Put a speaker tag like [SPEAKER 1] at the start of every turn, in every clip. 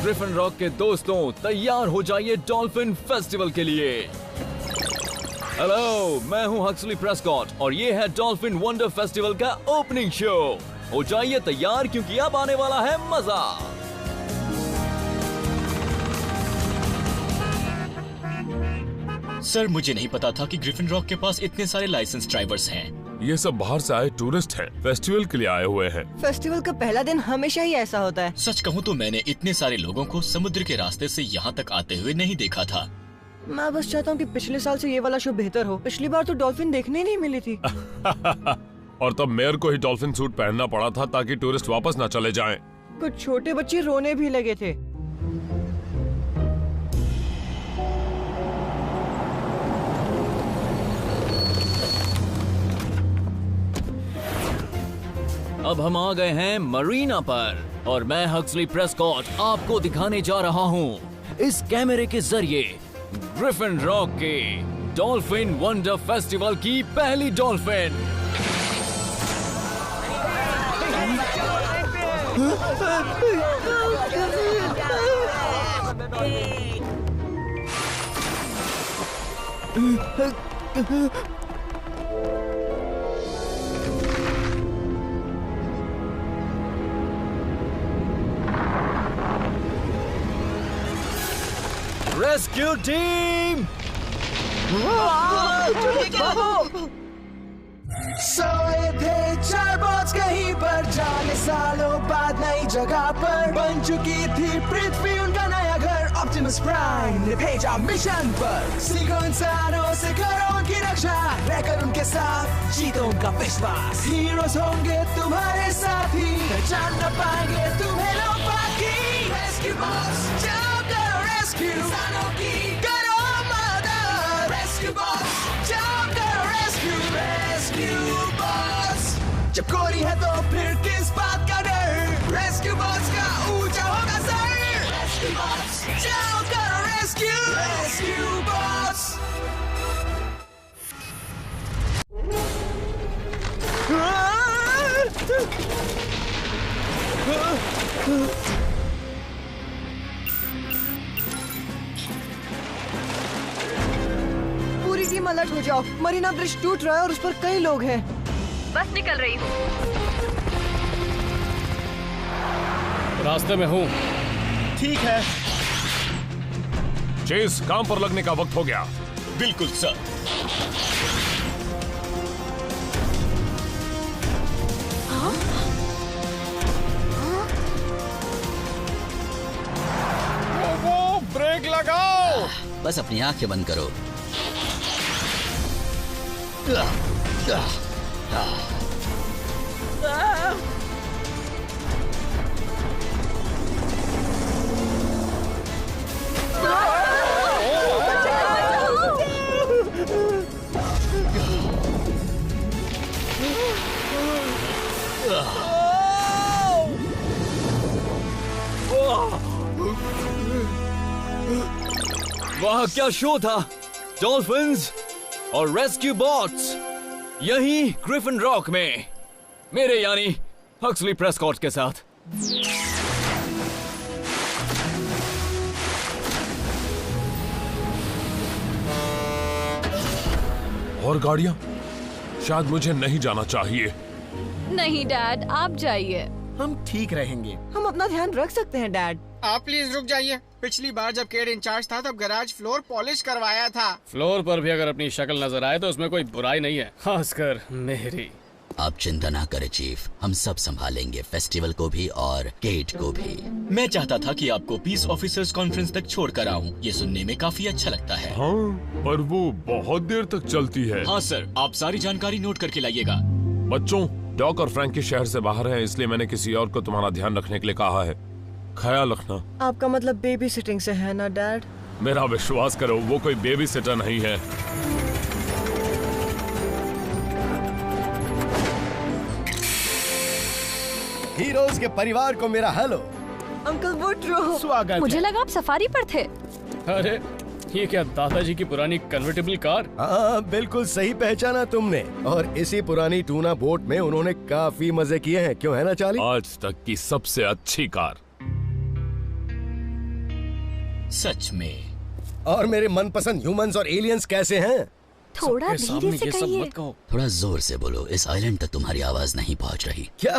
[SPEAKER 1] Griffin rock के दोस्तों, तैयार हो जाइए डॉल्फिन फेस्टिवल के लिए। हेलो, मैं हूं हक्सली प्रेस्कॉट और ये है डॉल्फिन वंडर फेस्टिवल का ओपनिंग शो। हो जाइए तैयार क्योंकि अब आने वाला है मजा।
[SPEAKER 2] सर, मुझे नहीं पता था कि ग्रिफिन रॉक के पास इतने सारे लाइसेंस ड्राइवर्स हैं।
[SPEAKER 3] ये सब बाहर से आए टूरिस्ट हैं, फेस्टिवल के लिए आए हुए हैं।
[SPEAKER 4] फेस्टिवल का पहला दिन हमेशा ही ऐसा होता है।
[SPEAKER 2] सच कहूँ तो मैंने इतने सारे लोगों को समुद्र के रास्ते से यहाँ तक आते हुए नहीं देखा था।
[SPEAKER 4] मैं बस चाहता हूँ कि पिछले साल से ये वाला शो बेहतर हो। पिछली बार तो डॉल्फिन देखने ही नहीं मिली थी।
[SPEAKER 3] और तब मेयर को ही डॉल्फिन सूट पहनना पड़ा था ताकि टूरिस्ट वापस न चले जाएं।
[SPEAKER 4] कुछ छोटे बच्चे रोने भी लगे थे।
[SPEAKER 1] अब हम आ गए हैं मरीना पर और मैं हक्सली प्रेस्कॉट आपको दिखाने जा रहा हूँ इस कैमरे के जरिए ग्रिफिन रॉक के डॉल्फिन वंडर फेस्टिवल की पहली डॉल्फिन। Rescue team!
[SPEAKER 5] सोए थे चार बॉट्स कहीं पर, जाने सालों बाद नई जगह पर बन चुकी थी पृथ्वी उनका नया घर। ऑप्टिमस प्राइम ने भेजा मिशन पर, सीखो इंसानों से करो उनकी रक्षा, रहकर उनके साथ जीतो उनका विश्वास। हीरोज होंगे तुम्हारे साथी, पहचान न पाएंगे तुम्हें लोग बाकी। रेस्क्यू बॉट्स जाओ करो रेस्क्यू इंसानों की, करो मदद। रेस्क्यू बॉट्स जाओ करो रेस्क्यू, रेस्क्यू बॉट्स। जब कोरी है तो फिर किस बात का डर, रेस्क्यू बॉट्स का ऊंचा होगा सर। रेस्क्यू बॉट्स जाओ करो रेस्क्यू, रेस्क्यू बॉट्स।
[SPEAKER 4] पूरी टीम अलर्ट हो जाओ। मरीना ब्रिज टूट रहा है और उस पर कई लोग हैं।
[SPEAKER 6] बस निकल रही हूँ।
[SPEAKER 1] रास्ते में हूँ।
[SPEAKER 2] ठीक है।
[SPEAKER 3] चेस, काम पर लगने का वक्त हो गया।
[SPEAKER 2] बिल्कुल सर।
[SPEAKER 1] ब्रेक लगाओ।
[SPEAKER 7] बस अपनी आंखें बंद करो।
[SPEAKER 1] वाह क्या शो था! डॉल्फिन्स और रेस्क्यू बॉट्स यहीं ग्रिफिन रॉक में, मेरे यानी हक्सली प्रेस्कॉट के साथ।
[SPEAKER 3] और गाड़ियां? शायद मुझे नहीं जाना चाहिए।
[SPEAKER 6] नहीं डैड, आप जाइए।
[SPEAKER 8] हम ठीक रहेंगे।
[SPEAKER 4] हम अपना ध्यान रख सकते हैं डैड।
[SPEAKER 8] आप प्लीज रुक जाइए। पिछली बार जब केड इंचार्ज था तब गैराज फ्लोर पॉलिश करवाया था।
[SPEAKER 1] फ्लोर पर भी अगर अपनी शक्ल नजर आए तो उसमें कोई बुराई नहीं है, खासकर मेरी।
[SPEAKER 7] आप चिंता ना करें चीफ, हम सब संभालेंगे, फेस्टिवल को भी और केट को भी।
[SPEAKER 2] मैं चाहता था कि आपको पीस ऑफिसर्स कॉन्फ्रेंस तक छोड़ कर आऊं। ये सुनने में काफी अच्छा लगता है।
[SPEAKER 3] हाँ, पर वो बहुत देर तक चलती है।
[SPEAKER 2] हाँ सर, आप सारी जानकारी नोट करके लाइएगा।
[SPEAKER 3] बच्चों, डॉक और फ्रैंकी शहर से बाहर हैं, इसलिए मैंने किसी और को तुम्हारा ध्यान रखने के लिए कहा है। ख्याल रखना।
[SPEAKER 4] आपका मतलब बेबी सिटिंग से है ना डैड?
[SPEAKER 3] मेरा विश्वास करो, वो कोई बेबी सिटर नहीं है।
[SPEAKER 9] हीरोज के परिवार को मेरा हेलो।
[SPEAKER 4] अंकल वुड्रो,
[SPEAKER 9] स्वागत
[SPEAKER 6] मुझे
[SPEAKER 9] है।
[SPEAKER 6] लगा आप सफारी पर थे।
[SPEAKER 1] अरे ये क्या दादाजी की पुरानी कन्वर्टेबल कार?
[SPEAKER 9] हाँ, बिल्कुल सही पहचाना तुमने। और इसी पुरानी टूना बोट में उन्होंने काफी मजे किए हैं, क्यों है ना चार्ली?
[SPEAKER 3] आज तक की सबसे अच्छी कार।
[SPEAKER 2] सच में।
[SPEAKER 9] और मेरे मनपसंद ह्यूमंस और एलियंस कैसे हैं?
[SPEAKER 6] थोड़ा धीरे से कहिए।
[SPEAKER 7] थोड़ा जोर से बोलो, इस आइलैंड तक तुम्हारी आवाज नहीं पहुंच रही।
[SPEAKER 9] क्या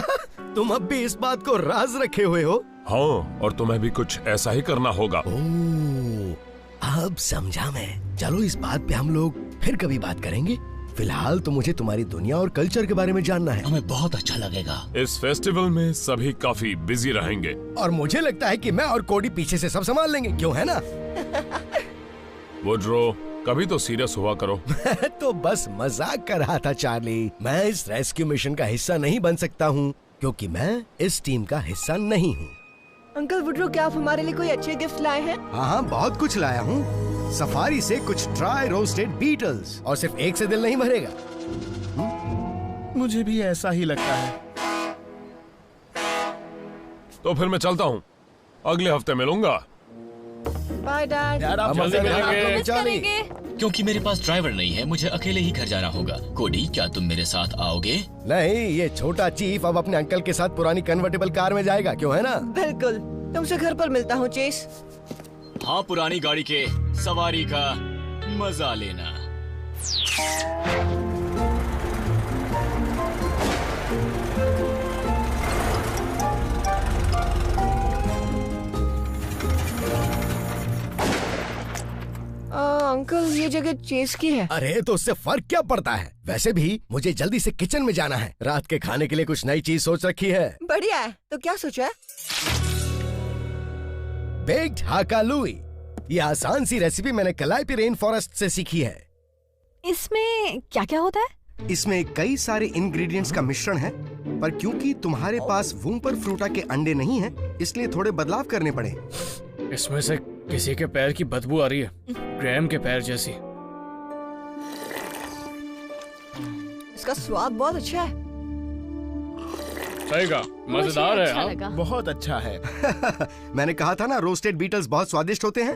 [SPEAKER 9] तुम अब भी इस बात को राज रखे हुए हो?
[SPEAKER 3] हाँ, और तुम्हें भी कुछ ऐसा ही करना होगा।
[SPEAKER 9] अब समझा मैं। चलो इस बात पे हम लोग फिर कभी बात करेंगे। फिलहाल तो मुझे तुम्हारी दुनिया और कल्चर के बारे में जानना है।
[SPEAKER 2] हमें बहुत अच्छा लगेगा।
[SPEAKER 3] इस फेस्टिवल में सभी काफी बिजी रहेंगे।
[SPEAKER 9] और मुझे लगता है कि मैं और कोडी पीछे से सब संभाल लेंगे, क्यों है ना?
[SPEAKER 3] वुड्रो, कभी तो सीरियस हुआ करो।
[SPEAKER 9] मैं तो बस मजाक कर रहा था चार्ली। मैं इस रेस्क्यू मिशन का हिस्सा नहीं बन सकता हूँ क्योंकि मैं इस टीम का हिस्सा नहीं हूँ।
[SPEAKER 4] अंकल वुड्रो, क्या आप हमारे लिए कोई अच्छे गिफ्ट लाए हैं?
[SPEAKER 9] हाँ, बहुत कुछ लाया हूँ। सफारी से कुछ ड्राई रोस्टेड बीटल्स, और सिर्फ एक से दिल नहीं भरेगा।
[SPEAKER 10] मुझे भी ऐसा ही लगता है।
[SPEAKER 3] तो फिर मैं चलता हूँ, अगले हफ्ते मिलूंगा।
[SPEAKER 4] Bye dad.
[SPEAKER 10] आप
[SPEAKER 3] जल्दी
[SPEAKER 6] करेंगे।
[SPEAKER 2] क्योंकि मेरे पास ड्राइवर नहीं है, मुझे अकेले ही घर जाना होगा। कोडी, क्या तुम मेरे साथ आओगे?
[SPEAKER 9] नहीं, ये छोटा चीफ अब अपने अंकल के साथ पुरानी कन्वर्टेबल कार में जाएगा, क्यों है ना?
[SPEAKER 4] बिल्कुल। तुमसे घर पर मिलता हूँ चेस।
[SPEAKER 2] हाँ, पुरानी गाड़ी के सवारी का मजा लेना।
[SPEAKER 4] अंकल, ये जगह चेस की है।
[SPEAKER 9] अरे तो उससे फर्क क्या पड़ता है? वैसे भी मुझे जल्दी से किचन में जाना है। रात के खाने के लिए कुछ नई चीज सोच रखी है।
[SPEAKER 4] बढ़िया है। तो क्या सोचा है?
[SPEAKER 9] बेक्ड हाका लुई। ये आसान सी रेसिपी मैंने कलाइपी रेन फॉरेस्ट से सीखी है।
[SPEAKER 6] इसमें क्या क्या होता है?
[SPEAKER 9] इसमें कई सारे इंग्रेडिएंट्स का मिश्रण है, पर क्योंकि तुम्हारे पास वूम्पर फ्रूटा के अंडे नहीं हैं, इसलिए थोड़े बदलाव करने पड़े।
[SPEAKER 10] इसमें से किसी के पैर की बदबू आ रही है, ग्रैम के पैर जैसी।
[SPEAKER 4] इसका स्वाद बहुत अच्छा है।
[SPEAKER 10] सही कहा, मजेदार है।
[SPEAKER 6] अच्छा
[SPEAKER 10] हाँ?
[SPEAKER 6] लगा।
[SPEAKER 10] बहुत अच्छा है।
[SPEAKER 9] मैंने कहा था ना, रोस्टेड बीटल्स बहुत स्वादिष्ट होते हैं।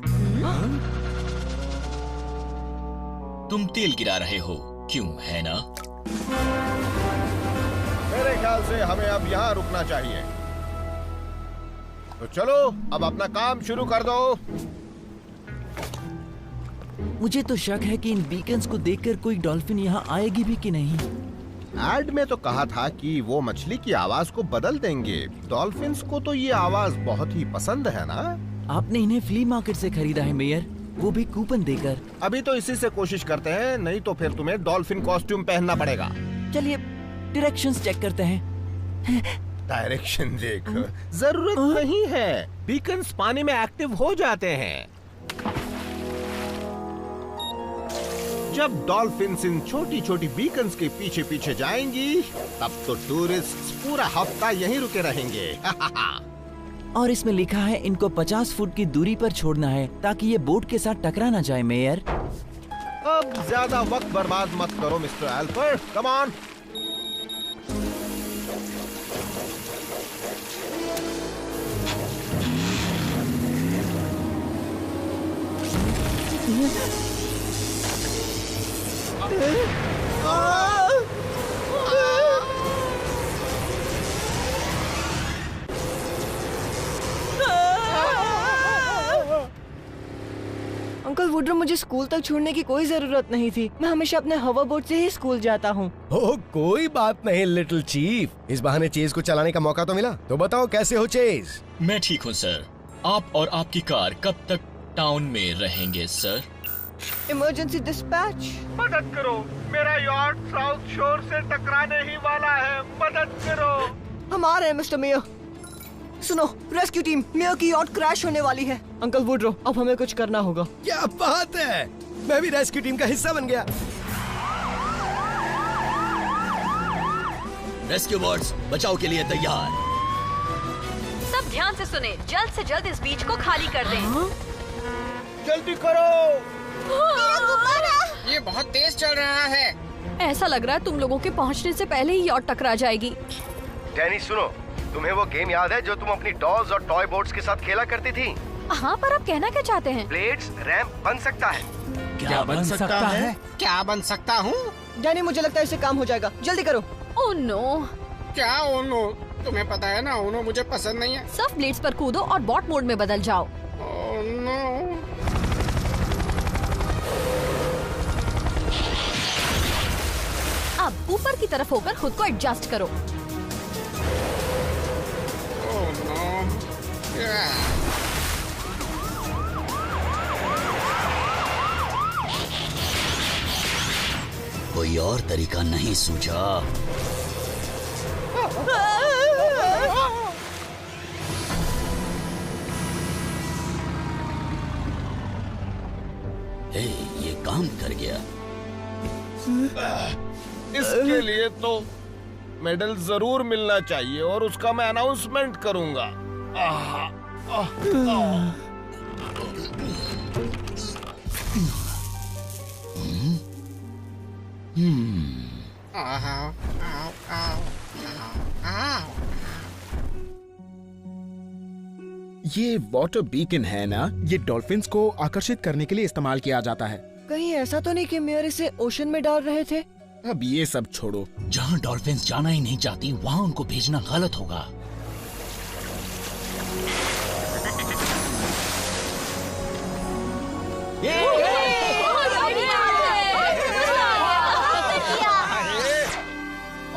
[SPEAKER 2] तुम तेल गिरा रहे हो, क्यों, है ना?
[SPEAKER 11] मेरे ख्याल से हमें अब यहाँ रुकना चाहिए। तो चलो अब अपना काम शुरू कर दो।
[SPEAKER 1] मुझे तो शक है कि इन बीकन्स को देखकर कोई डॉल्फिन यहाँ आएगी भी कि नहीं।
[SPEAKER 11] एड में तो कहा था कि वो मछली की आवाज को बदल देंगे। डॉल्फिन्स को तो ये आवाज बहुत ही पसंद है ना।
[SPEAKER 1] आपने इन्हें फ्ली मार्केट से खरीदा है मेयर, वो भी कूपन देकर।
[SPEAKER 11] अभी तो इसी से कोशिश करते हैं, नहीं तो फिर तुम्हें डॉल्फिन कॉस्ट्यूम पहनना पड़ेगा।
[SPEAKER 1] चलिए डायरेक्शंस चेक करते हैं।
[SPEAKER 11] डायरेक्शन देख, जरूरत नहीं है। बीकन्स पानी में एक्टिव हो जाते हैं। जब डॉल्फिन्स इन छोटी छोटी बीकन्स के पीछे पीछे जाएंगी, तब तो टूरिस्ट पूरा हफ्ता यहीं रुके रहेंगे।
[SPEAKER 1] और इसमें लिखा है इनको 50 फुट की दूरी पर छोड़ना है ताकि ये बोट के साथ टकरा ना जाए मेयर।
[SPEAKER 11] अब ज्यादा वक्त बर्बाद मत करो mister Alford, come on.
[SPEAKER 4] Uncle Woodrow, मुझे स्कूल तक छोड़ने की कोई जरूरत नहीं थी। मैं हमेशा अपने हवा बोट से ही स्कूल जाता हूँ।
[SPEAKER 9] ओह, कोई बात नहीं लिटिल चीफ। इस बहाने चेज को चलाने का मौका तो मिला। तो बताओ कैसे हो चेज?
[SPEAKER 2] मैं ठीक हूँ सर। आप और आपकी कार कब तक टाउन में रहेंगे सर?
[SPEAKER 4] Emergency dispatch.
[SPEAKER 11] मदद करो, मेरा यॉट साउथ शोर से टकराने ही वाला है। मदद करो।
[SPEAKER 4] हम आ रहे हैं मिस्टर मेयर। सुनो, रेस्क्यू टीम, मेयर की यॉट क्रैश होने वाली है। अंकल वुड्रो, अब हमें कुछ करना होगा।
[SPEAKER 9] क्या बात है, मैं भी रेस्क्यू टीम का हिस्सा बन गया।
[SPEAKER 7] रेस्क्यू बोट्स बचाव के लिए तैयार।
[SPEAKER 6] सब ध्यान से सुने, जल्द से जल्द इस बीच को खाली कर दें।
[SPEAKER 11] जल्दी करो।
[SPEAKER 8] ये बहुत तेज चल रहा है।
[SPEAKER 6] ऐसा लग रहा है तुम लोगों के पहुंचने से पहले ही यॉट टकरा जाएगी।
[SPEAKER 9] डैनी सुनो, तुम्हें वो गेम याद है जो तुम अपनी डॉल्स और टॉय बोट्स के साथ खेला करती थी?
[SPEAKER 6] हाँ, पर आप कहना क्या चाहते हैं?
[SPEAKER 9] ब्लेड्स रैंप बन सकता है।
[SPEAKER 10] क्या बन सकता है?
[SPEAKER 8] क्या बन सकता हूँ?
[SPEAKER 4] डैनी, मुझे लगता है इससे काम हो जाएगा। जल्दी करो।
[SPEAKER 6] Oh no.
[SPEAKER 8] क्या ओनो? तुम्हें पता है ना, ओनो मुझे पसंद नहीं है।
[SPEAKER 6] सब ब्लेड्स पर कूदो और बॉट मोड में बदल जाओ। अब ऊपर की तरफ होकर खुद को एडजस्ट करो।
[SPEAKER 7] कोई और तरीका नहीं सूझा। हे, ये काम कर गया।
[SPEAKER 11] इसके लिए तो मेडल जरूर मिलना चाहिए और उसका मैं अनाउंसमेंट करूंगा।
[SPEAKER 12] ये वाटर बीकन है ना, ये डॉल्फिन्स को आकर्षित करने के लिए इस्तेमाल किया जाता है।
[SPEAKER 4] कहीं ऐसा तो नहीं कि मेयर इसे ओशन में डाल रहे थे?
[SPEAKER 12] अब ये सब छोड़ो।
[SPEAKER 2] जहाँ डॉल्फिन्स जाना ही नहीं चाहती वहाँ उनको भेजना गलत होगा।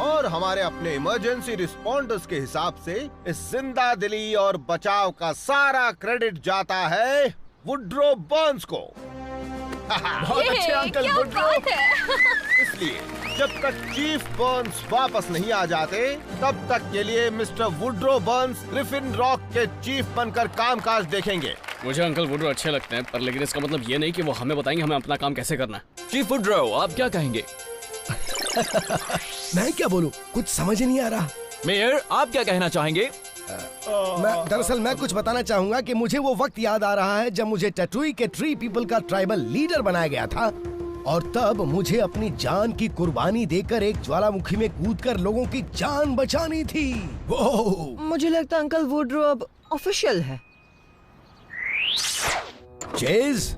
[SPEAKER 11] और हमारे अपने इमरजेंसी रिस्पॉन्डर्स के हिसाब से इस जिंदा दिली और बचाव का सारा क्रेडिट जाता है वुड्रो बर्न्स को। बहुत अच्छे अंकल वुड्रो। इसलिए जब तक चीफ बर्न्स वापस नहीं आ जाते तब तक के लिए mister Woodrow Burns Griffin rock के चीफ बनकर कामकाज देखेंगे।
[SPEAKER 10] मुझे अंकल वुड्रो अच्छे लगते हैं, पर लेकिन इसका मतलब ये नहीं कि वो हमें बताएंगे हमें अपना काम कैसे करना है।
[SPEAKER 1] चीफ वुड्रो, आप क्या कहेंगे?
[SPEAKER 9] मैं क्या बोलूं, कुछ समझ ही नहीं आ रहा।
[SPEAKER 1] मेयर, आप क्या कहना चाहेंगे?
[SPEAKER 9] दरअसल मैं कुछ बताना चाहूंगा कि मुझे वो वक्त याद आ रहा है जब मुझे टैटूई के ट्री पीपल का ट्राइबल लीडर बनाया गया था और तब मुझे अपनी जान की कुर्बानी देकर एक ज्वालामुखी में कूदकर लोगों की जान बचानी थी।
[SPEAKER 4] मुझे लगता है अंकल वुड्रो अब ऑफिशियल है।
[SPEAKER 9] चेज,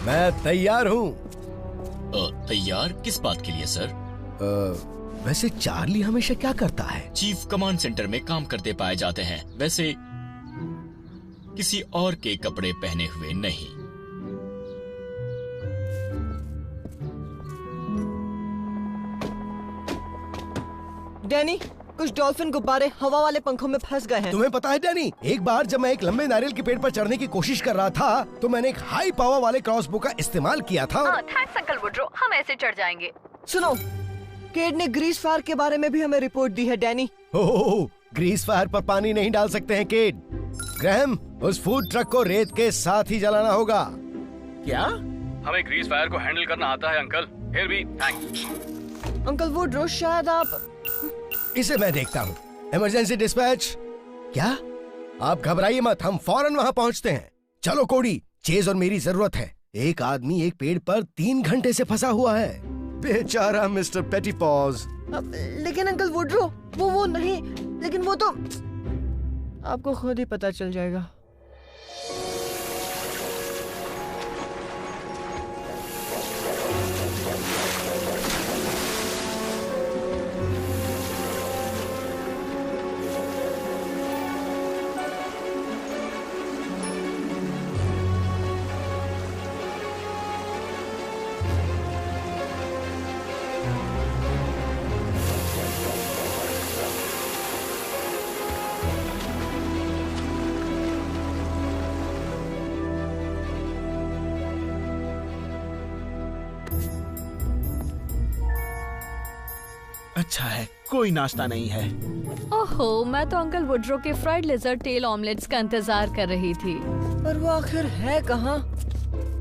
[SPEAKER 9] मैं तैयार हूँ।
[SPEAKER 2] तैयार किस बात के लिए सर?
[SPEAKER 9] वैसे चार्ली हमेशा क्या करता है?
[SPEAKER 2] चीफ कमांड सेंटर में काम करते पाए जाते हैं, वैसे किसी और के कपड़े पहने हुए नहीं।
[SPEAKER 4] डैनी, कुछ डॉल्फिन गुब्बारे हवा वाले पंखों में फंस गए हैं।
[SPEAKER 9] तुम्हें पता है डैनी, एक बार जब मैं एक लंबे नारियल के पेड़ पर चढ़ने की कोशिश कर रहा था तो मैंने एक हाई पावर वाले क्रॉसबो का इस्तेमाल किया था।
[SPEAKER 6] थैंक्स अंकल वुड्रो, हम ऐसे चढ़ जाएंगे।
[SPEAKER 4] सुनो, केड ने ग्रीस फायर के बारे में भी हमें रिपोर्ट दी है डैनी।
[SPEAKER 9] ग्रीस फायर पर पानी नहीं डाल सकते हैं केड। ग्रैहम, उस फूड ट्रक को रेत के साथ ही जलाना होगा।
[SPEAKER 10] क्या? हमें ग्रीस फायर को हैंडल करना आता है अंकल, फिर भी थैंक्स।
[SPEAKER 4] अंकल वुड्रो, शायद आप...
[SPEAKER 9] इसे मैं देखता हूँ। Emergency dispatch. क्या? आप घबराइए मत, हम फौरन वहाँ पहुँचते हैं। चलो कोडी, चेज और मेरी जरूरत है। एक आदमी एक पेड़ पर 3 घंटे से फंसा हुआ है। बेचारा मिस्टर पेटीपॉज।
[SPEAKER 4] लेकिन अंकल वुड्रो, वो नहीं, लेकिन वो तो आपको खुद ही पता चल जाएगा।
[SPEAKER 12] अच्छा है, कोई नाश्ता नहीं है।
[SPEAKER 6] ओहो, मैं तो अंकल वुड्रो के फ्राइड लेजर्ड टेल ऑमलेट्स का इंतजार कर रही थी।
[SPEAKER 4] पर वो आखिर है कहाँ?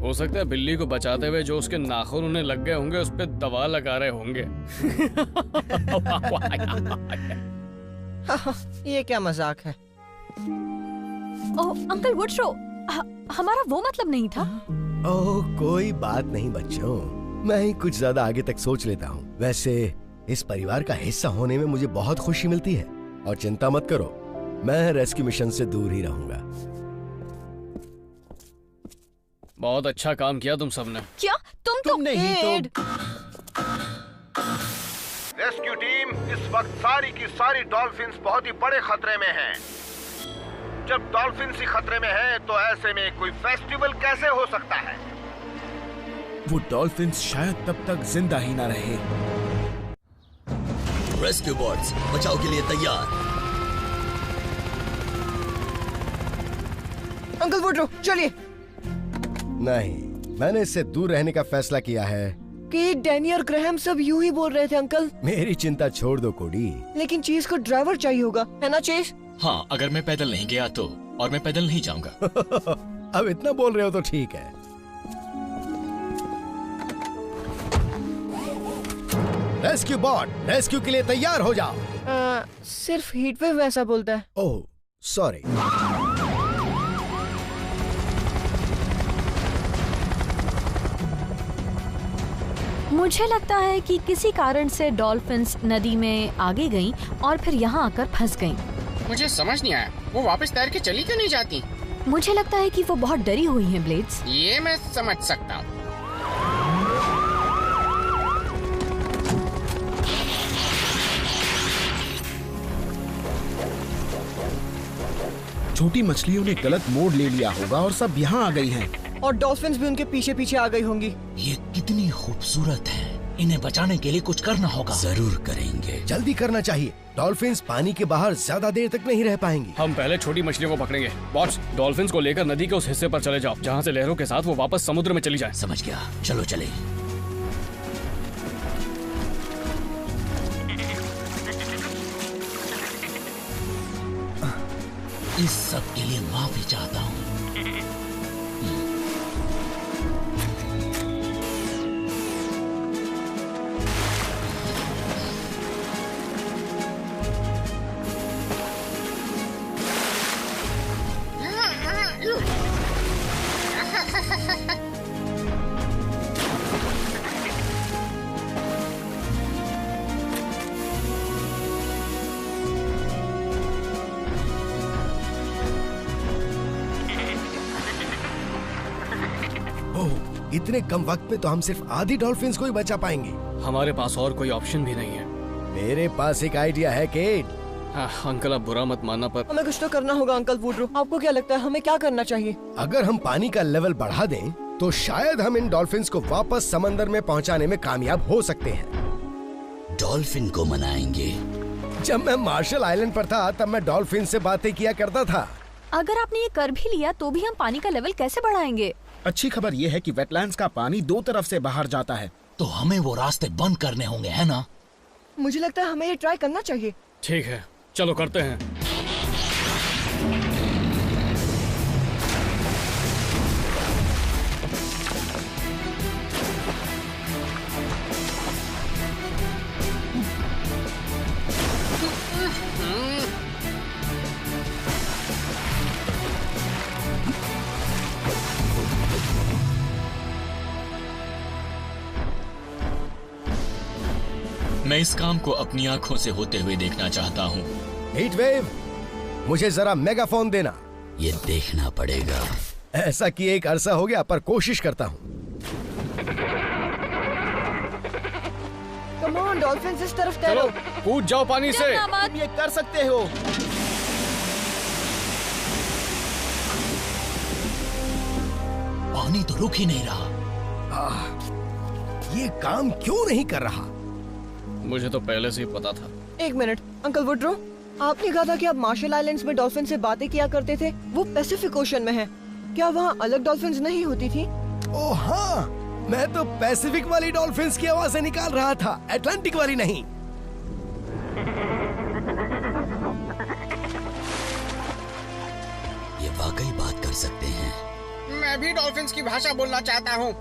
[SPEAKER 10] हो सकता है बिल्ली को बचाते हुए जो उसके नाखून उन्हें लग गए होंगे उस पे दवा लगा रहे होंगे।
[SPEAKER 4] ये क्या मजाक है?
[SPEAKER 6] ओह अंकल वुड्रो, हमारा वो मतलब नहीं था।
[SPEAKER 9] ओह कोई बात नहीं बच्चों, मैं ही कुछ ज्यादा आगे तक सोच लेता हूँ। वैसे इस परिवार का हिस्सा होने में मुझे बहुत खुशी मिलती है और चिंता मत करो, मैं रेस्क्यू मिशन से दूर ही रहूंगा।
[SPEAKER 10] बहुत अच्छा काम किया तुम सबने।
[SPEAKER 6] क्या तुमने
[SPEAKER 11] ही तो। रेस्क्यू टीम, इस वक्त सारी की सारी डॉल्फिन्स बहुत ही बड़े खतरे में हैं। जब डॉल्फिन ही खतरे में है तो ऐसे में कोई फेस्टिवल कैसे हो सकता है?
[SPEAKER 12] वो डॉल्फिन शायद तब तक जिंदा ही ना रहे।
[SPEAKER 7] रेस्क्यू बोट्स बचाव के लिए तैयार।
[SPEAKER 4] अंकल वुड्रो चलिए।
[SPEAKER 9] नहीं, मैंने इससे दूर रहने का फैसला किया है।
[SPEAKER 4] कि डैनी और ग्रैहम सब यूं ही बोल रहे थे अंकल।
[SPEAKER 9] मेरी चिंता छोड़ दो कोडी।
[SPEAKER 4] लेकिन चेस को ड्राइवर चाहिए होगा, है ना चेस?
[SPEAKER 2] हाँ, अगर मैं पैदल नहीं गया तो, और मैं पैदल नहीं जाऊंगा।
[SPEAKER 9] अब इतना बोल रहे हो तो ठीक है। रेस्क्यू बॉट, रेस्क्यू के लिए तैयार हो जाओ।
[SPEAKER 4] सिर्फ हीटवेव ऐसा बोलता है।
[SPEAKER 9] Oh sorry.
[SPEAKER 6] मुझे लगता है कि किसी कारण से डॉल्फिन्स नदी में आगे गईं और फिर यहाँ आकर फंस गईं।
[SPEAKER 8] मुझे समझ नहीं आया, वो वापस तैर के चली क्यों नहीं जाती?
[SPEAKER 6] मुझे लगता है कि वो बहुत डरी हुई हैं, ब्लेड्स।
[SPEAKER 8] ये मैं समझ सकता हूँ।
[SPEAKER 12] छोटी मछलियों ने गलत मोड़ ले लिया होगा और सब यहाँ आ गई हैं।
[SPEAKER 4] और डॉल्फिन्स भी उनके पीछे पीछे आ गई होंगी।
[SPEAKER 7] ये कितनी खूबसूरत है, इन्हें बचाने के लिए कुछ करना होगा। जरूर करेंगे।
[SPEAKER 9] जल्दी करना चाहिए, डॉल्फिन्स पानी के बाहर ज्यादा देर तक नहीं रह पाएंगी।
[SPEAKER 10] हम पहले छोटी मछलियों को पकड़ेंगे। बॉट्स, डॉल्फिन्स को लेकर नदी के उस हिस्से पर चले जाओ जहाँ से लहरों के साथ वो वापस समुद्र में चली जाए।
[SPEAKER 7] समझ गया, चलो चले। इस सब के लिए माफी चाहता हूँ।
[SPEAKER 9] इतने कम वक्त में तो हम सिर्फ आधी डॉल्फिन्स को ही बचा पाएंगे।
[SPEAKER 10] हमारे पास और कोई ऑप्शन भी नहीं है।
[SPEAKER 9] मेरे पास एक आइडिया है केट।
[SPEAKER 10] अंकल आप बुरा मत मानना, पर
[SPEAKER 4] हमें कुछ तो करना होगा अंकल वुड्रो। आपको क्या लगता है हमें क्या करना चाहिए?
[SPEAKER 9] अगर हम पानी का लेवल बढ़ा दें तो शायद हम इन डॉल्फिन्स को वापस समंदर में पहुंचाने में कामयाब हो सकते हैं।
[SPEAKER 7] डॉल्फिन को मनाएंगे।
[SPEAKER 9] जब मैं मार्शल आइलैंड पर था तब मैं डॉल्फिन से बातें किया करता था।
[SPEAKER 6] अगर आपने ये कर भी लिया तो भी हम पानी का लेवल कैसे बढ़ाएंगे?
[SPEAKER 12] अच्छी खबर ये है कि वेटलैंड्स का पानी दो तरफ से बाहर जाता है।
[SPEAKER 7] तो हमें वो रास्ते बंद करने होंगे, है ना?
[SPEAKER 4] मुझे लगता है हमें ये ट्राई करना चाहिए।
[SPEAKER 10] ठीक है, चलो करते हैं।
[SPEAKER 2] मैं इस काम को अपनी आंखों से होते हुए देखना चाहता हूँ।
[SPEAKER 9] हीटवेव, मुझे जरा मेगाफोन देना।
[SPEAKER 7] ये देखना पड़ेगा।
[SPEAKER 9] ऐसा किए एक अरसा हो गया, पर कोशिश करता हूँ।
[SPEAKER 4] कम ऑन डॉल्फिन्स, इस तरफ तैरो।
[SPEAKER 10] कूद जाओ पानी से।
[SPEAKER 12] तुम ये कर सकते हो।
[SPEAKER 7] पानी तो रुक ही नहीं रहा।
[SPEAKER 9] ये काम क्यों नहीं कर रहा?
[SPEAKER 10] मुझे तो पहले से ही पता था।
[SPEAKER 4] एक मिनट अंकल वुड्रो, आपने कहा था कि आप मार्शल आइलैंड्स में डॉल्फिन से बातें किया करते थे। वो पैसिफिक ओशन में है, क्या वहाँ अलग डॉल्फिन्स नहीं होती थी?
[SPEAKER 9] ओह हाँ, मैं तो पैसिफिक वाली डॉल्फिन्स की आवाजें निकाल रहा था, अटलांटिक वाली नहीं।
[SPEAKER 7] ये वाकई बात कर सकते हैं।
[SPEAKER 8] मैं भी डॉल्फिन्स की भाषा बोलना चाहता हूँ।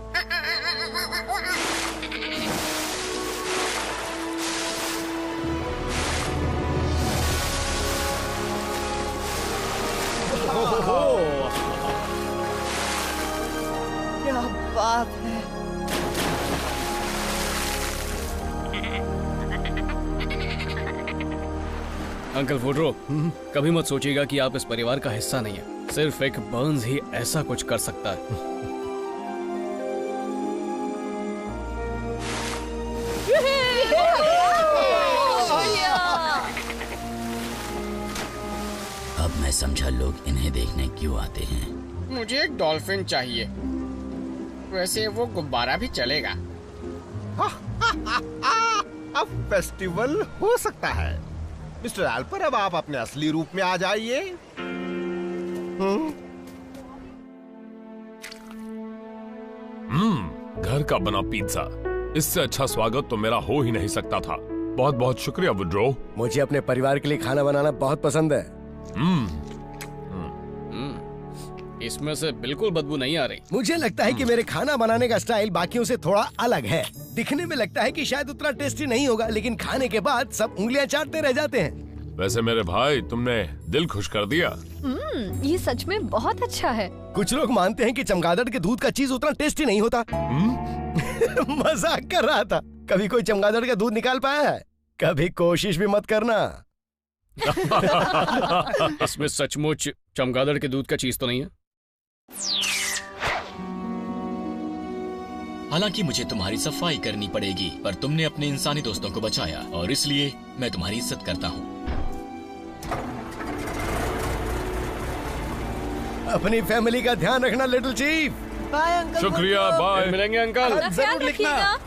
[SPEAKER 4] क्या बात है।
[SPEAKER 10] अंकल वुड्रो, कभी मत सोचिएगा कि आप इस परिवार का हिस्सा नहीं है। सिर्फ एक बर्न्स ही ऐसा कुछ कर सकता है।
[SPEAKER 7] अब मैं समझा लोग इन्हें देखने क्यों आते हैं।
[SPEAKER 8] मुझे एक डॉल्फिन चाहिए। वैसे वो गुब्बारा भी चलेगा।
[SPEAKER 11] अब फेस्टिवल हो सकता है। मिस्टर एल्पर, अब आप अपने असली रूप में आ जाइए।
[SPEAKER 3] घर का बना पिज्जा, इससे अच्छा स्वागत तो मेरा हो ही नहीं सकता था। बहुत बहुत शुक्रिया वुड्रो।
[SPEAKER 9] मुझे अपने परिवार के लिए खाना बनाना बहुत पसंद है।
[SPEAKER 10] इसमें से बिल्कुल बदबू नहीं आ रही।
[SPEAKER 9] मुझे लगता है कि मेरे खाना बनाने का स्टाइल बाकियों से थोड़ा अलग है। दिखने में लगता है कि शायद उतना टेस्टी नहीं होगा, लेकिन खाने के बाद सब उंगलियां चाटते रह जाते हैं।
[SPEAKER 3] वैसे मेरे भाई, तुमने दिल खुश कर दिया।
[SPEAKER 6] ये सच में बहुत अच्छा है।
[SPEAKER 9] कुछ लोग मानते हैं कि चमगादड़ के दूध का चीज उतना टेस्टी नहीं होता। मजाक कर रहा था। कभी कोई चमगादड़ का दूध निकाल पाया है? कभी कोशिश भी मत करना।
[SPEAKER 10] इसमें सचमुच चमगादड़ के दूध का चीज तो नहीं है?
[SPEAKER 2] हालांकि मुझे तुम्हारी सफाई करनी पड़ेगी, पर तुमने अपने इंसानी दोस्तों को बचाया और इसलिए मैं तुम्हारी इज्जत करता हूँ।
[SPEAKER 9] अपनी फैमिली का ध्यान रखना लिटिल चीफ।
[SPEAKER 4] Bye uncle.
[SPEAKER 3] शुक्रिया, बाय।
[SPEAKER 10] मिलेंगे अंकल।
[SPEAKER 6] ख्याल रखिएगा।